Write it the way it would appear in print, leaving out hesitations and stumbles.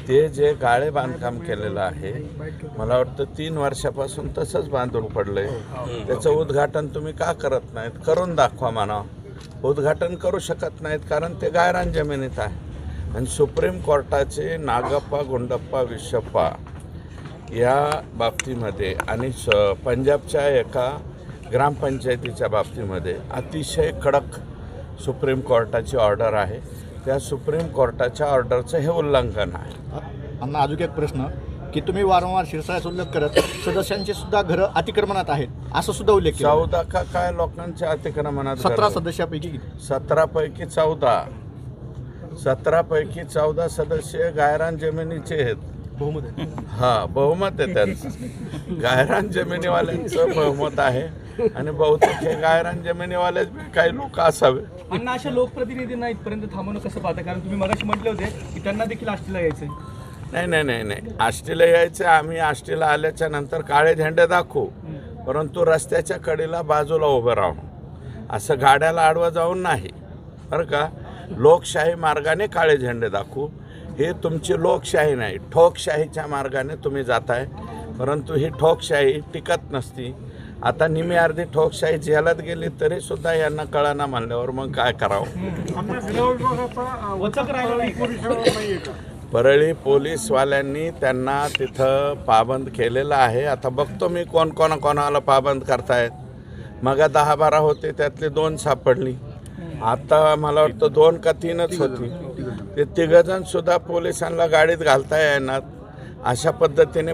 ते जे गाळे बांधकाम केलेलं आहे, मला वाटतं 3 वर्षापासून तसंच बांधून पडलंय. त्याचं उद्घाटन तुम्ही का करत नाहीत? करून दाखवा म्हणा. उद्घाटन करू शकत नाहीत कारण ते गायरान जमिनीत आहे. आणि सुप्रीम कोर्टाचे नागप्पा गुंडप्पा विश्वप्पा या बाबतीमध्ये आणि पंजाबच्या एका ग्रामपंचायतीच्या बाबतीमध्ये अतिशय कडक सुप्रीम कोर्टाची ऑर्डर आहे. त्या सुप्रीम कोर्टाच्या ऑर्डरचं हे उल्लंघन आहे. अण्णा, अजून एक प्रश्न की तुम्ही वारंवार शिरसाळ्याचा उल्लेख करत सदस्यांची सुद्धा घरं अतिक्रमणात आहेत असं सुद्धा उल्लेख केला. 14 का काय लोकांच्या अतिक्रमणात? 17 सदस्यापैकी किती? 17 पैकी 14. 17 पैकी 14 सदस्य गायरान जमिनीचे आहेत. बहुमत आहे. हां, बहुमत आहे त्यांचं. गायरान जमिनीवाल्यांचं बहुमत आहे आणि बहुतेक हे गायरान जमिनीवालेच काही लोक असावे. अण्णा, अशा लोकप्रतिनिधींना इथपर्यंत थांबवणं कसं पाहता? कारण तुम्ही मगाशी म्हटले होते की त्यांना देखील आष्टीला यायचंय. नाही. आष्टीला यायचं. आम्ही आष्टीला आल्याच्या नंतर काळे झेंडे दाखवू, परंतु रस्त्याच्या कडेला बाजूला उभं राहून असं गाड्याला आडवं जाऊन नाही, बरं का. लोकशाही मार्गाने काळे झेंडे दाखवू. हे तुमची लोकशाही नाही, ठोकशाहीच्या मार्गाने तुम्ही जाताय. परंतु ही ठोकशाही टिकत नसती. आता निमी अर्धी ठोकशाही झेलत गेली तरी सुद्धा यांना कळना म्हणल्यावर मग काय करावं. परळी पोलीसवाल्यांनी त्यांना तिथं पाबंद केलेलं आहे. आता बघतो मी कोणाला पाबंद करतायत. मग 10-12 होते, त्यातले 2 सापडली. आता मला वाटतं 2 का 3च होती. ते 3 जण सुद्धा पोलिसांना गाडीत घालता येणार अशा पद्धतीने